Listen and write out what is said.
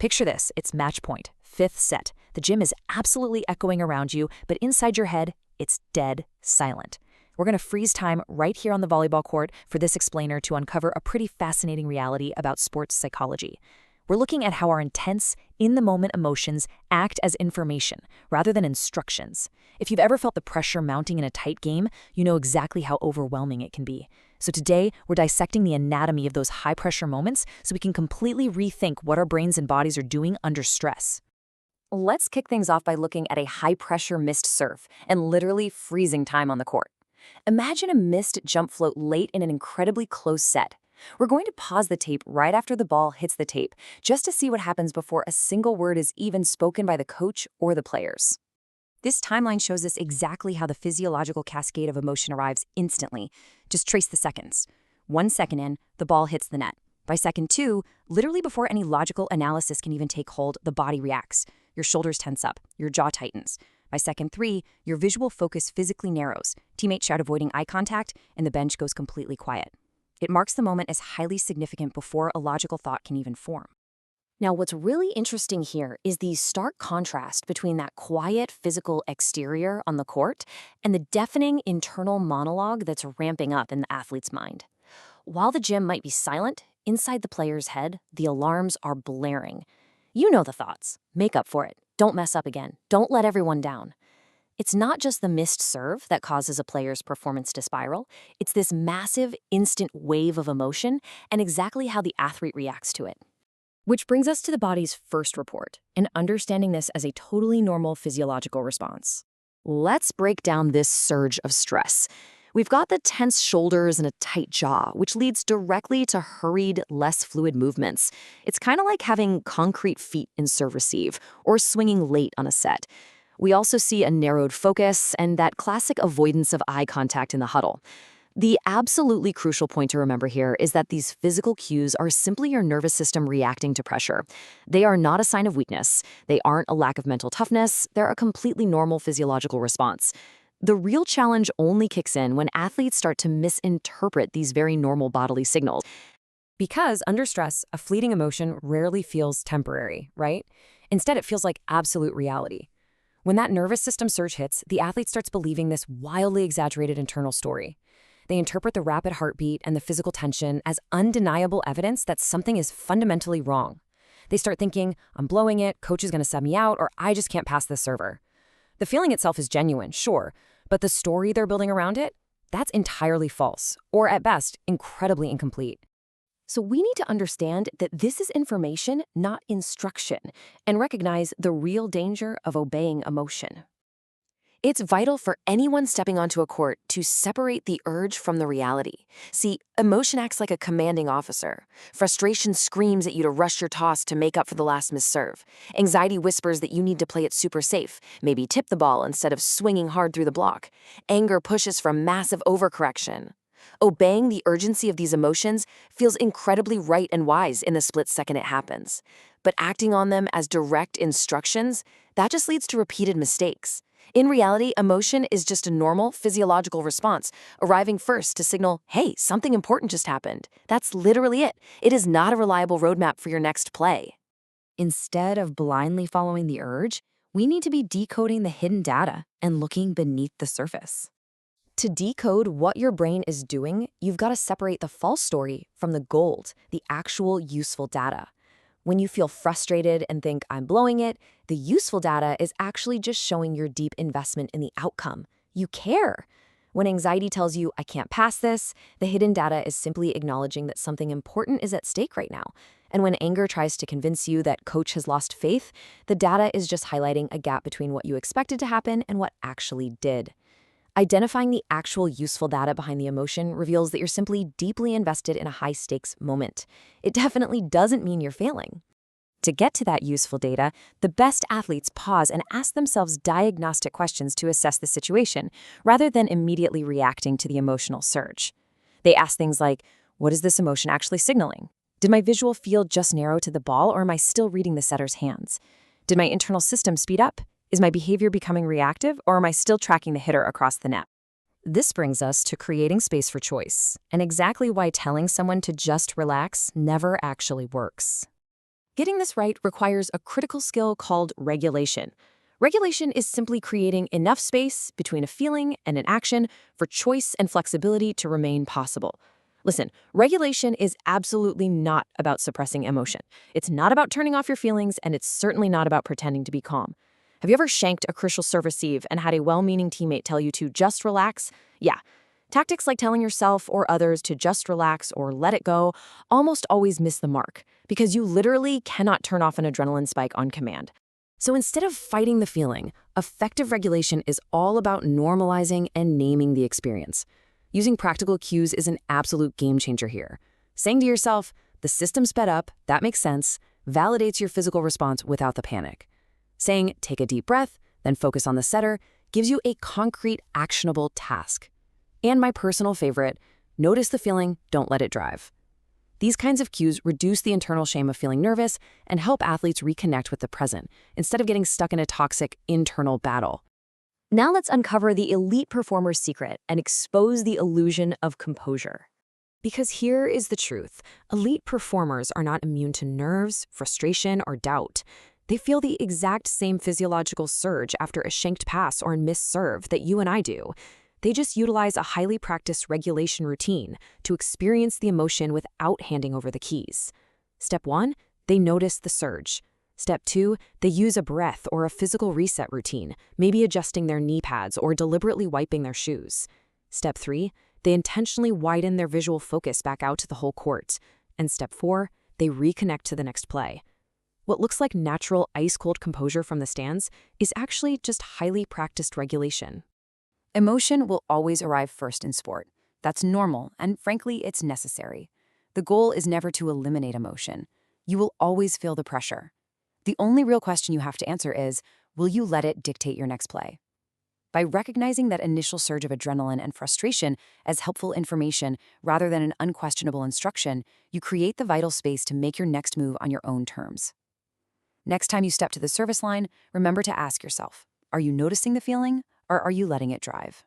Picture this, it's match point, fifth set. The gym is absolutely echoing around you, but inside your head, it's dead silent. We're going to freeze time right here on the volleyball court for this explainer to uncover a pretty fascinating reality about sports psychology. We're looking at how our intense, in-the-moment emotions act as information rather than instructions. If you've ever felt the pressure mounting in a tight game, you know exactly how overwhelming it can be. So today, we're dissecting the anatomy of those high-pressure moments so we can completely rethink what our brains and bodies are doing under stress. Let's kick things off by looking at a high-pressure missed serve and literally freezing time on the court. Imagine a missed jump float late in an incredibly close set. We're going to pause the tape right after the ball hits the tape, just to see what happens before a single word is even spoken by the coach or the players. This timeline shows us exactly how the physiological cascade of emotion arrives instantly. Just trace the seconds. 1 second in, the ball hits the net. By second 2, literally before any logical analysis can even take hold, the body reacts. Your shoulders tense up, your jaw tightens. By second 3, your visual focus physically narrows. Teammates shout avoiding eye contact, and the bench goes completely quiet. It marks the moment as highly significant before a logical thought can even form. Now, what's really interesting here is the stark contrast between that quiet physical exterior on the court and the deafening internal monologue that's ramping up in the athlete's mind. While the gym might be silent, inside the player's head, the alarms are blaring. You know the thoughts. Make up for it. Don't mess up again. Don't let everyone down. It's not just the missed serve that causes a player's performance to spiral. It's this massive, instant wave of emotion and exactly how the athlete reacts to it. Which brings us to the body's first report, and understanding this as a totally normal physiological response. Let's break down this surge of stress. We've got the tense shoulders and a tight jaw, which leads directly to hurried, less fluid movements. It's kind of like having concrete feet in serve-receive or swinging late on a set. We also see a narrowed focus and that classic avoidance of eye contact in the huddle. The absolutely crucial point to remember here is that these physical cues are simply your nervous system reacting to pressure. They are not a sign of weakness. They aren't a lack of mental toughness. They're a completely normal physiological response. The real challenge only kicks in when athletes start to misinterpret these very normal bodily signals. Because under stress, a fleeting emotion rarely feels temporary, right? Instead, it feels like absolute reality. When that nervous system surge hits, the athlete starts believing this wildly exaggerated internal story. They interpret the rapid heartbeat and the physical tension as undeniable evidence that something is fundamentally wrong. They start thinking, I'm blowing it, coach is going to sub me out, or I just can't pass this server. The feeling itself is genuine, sure, but the story they're building around it, that's entirely false, or at best, incredibly incomplete. So we need to understand that this is information, not instruction, and recognize the real danger of obeying emotion. It's vital for anyone stepping onto a court to separate the urge from the reality. See, emotion acts like a commanding officer. Frustration screams at you to rush your toss to make up for the last missed serve. Anxiety whispers that you need to play it super safe, maybe tip the ball instead of swinging hard through the block. Anger pushes for massive overcorrection. Obeying the urgency of these emotions feels incredibly right and wise in the split second it happens. But acting on them as direct instructions, that just leads to repeated mistakes. In reality, emotion is just a normal physiological response, arriving first to signal, hey, something important just happened. That's literally it. It is not a reliable roadmap for your next play. Instead of blindly following the urge, we need to be decoding the hidden data and looking beneath the surface. To decode what your brain is doing, you've got to separate the false story from the gold, the actual useful data. When you feel frustrated and think, I'm blowing it, the useful data is actually just showing your deep investment in the outcome. You care. When anxiety tells you, I can't pass this, the hidden data is simply acknowledging that something important is at stake right now. And when anger tries to convince you that coach has lost faith, the data is just highlighting a gap between what you expected to happen and what actually did. Identifying the actual useful data behind the emotion reveals that you're simply deeply invested in a high-stakes moment. It definitely doesn't mean you're failing. To get to that useful data, the best athletes pause and ask themselves diagnostic questions to assess the situation, rather than immediately reacting to the emotional surge. They ask things like, what is this emotion actually signaling? Did my visual field just narrow to the ball, or am I still reading the setter's hands? Did my internal system speed up? Is my behavior becoming reactive, or am I still tracking the hitter across the net? This brings us to creating space for choice, and exactly why telling someone to just relax never actually works. Getting this right requires a critical skill called regulation. Regulation is simply creating enough space between a feeling and an action for choice and flexibility to remain possible. Listen, regulation is absolutely not about suppressing emotion. It's not about turning off your feelings, and it's certainly not about pretending to be calm. Have you ever shanked a crucial service receive and had a well-meaning teammate tell you to just relax? Yeah. Tactics like telling yourself or others to just relax or let it go almost always miss the mark because you literally cannot turn off an adrenaline spike on command. So instead of fighting the feeling, effective regulation is all about normalizing and naming the experience. Using practical cues is an absolute game changer here. Saying to yourself, the system sped up, that makes sense, validates your physical response without the panic. Saying, take a deep breath, then focus on the setter, gives you a concrete, actionable task. And my personal favorite, notice the feeling, don't let it drive. These kinds of cues reduce the internal shame of feeling nervous and help athletes reconnect with the present, instead of getting stuck in a toxic internal battle. Now let's uncover the elite performer's secret and expose the illusion of composure. Because here is the truth. Elite performers are not immune to nerves, frustration, or doubt. They feel the exact same physiological surge after a shanked pass or a missed serve that you and I do. They just utilize a highly practiced regulation routine to experience the emotion without handing over the keys. Step 1, they notice the surge. Step 2, they use a breath or a physical reset routine, maybe adjusting their knee pads or deliberately wiping their shoes. Step 3, they intentionally widen their visual focus back out to the whole court. And step 4, they reconnect to the next play. What looks like natural ice-cold composure from the stands is actually just highly practiced regulation. Emotion will always arrive first in sport. That's normal, and frankly, it's necessary. The goal is never to eliminate emotion. You will always feel the pressure. The only real question you have to answer is, will you let it dictate your next play? By recognizing that initial surge of adrenaline and frustration as helpful information rather than an unquestionable instruction, you create the vital space to make your next move on your own terms. Next time you step to the service line, remember to ask yourself, are you noticing the feeling, or are you letting it drive?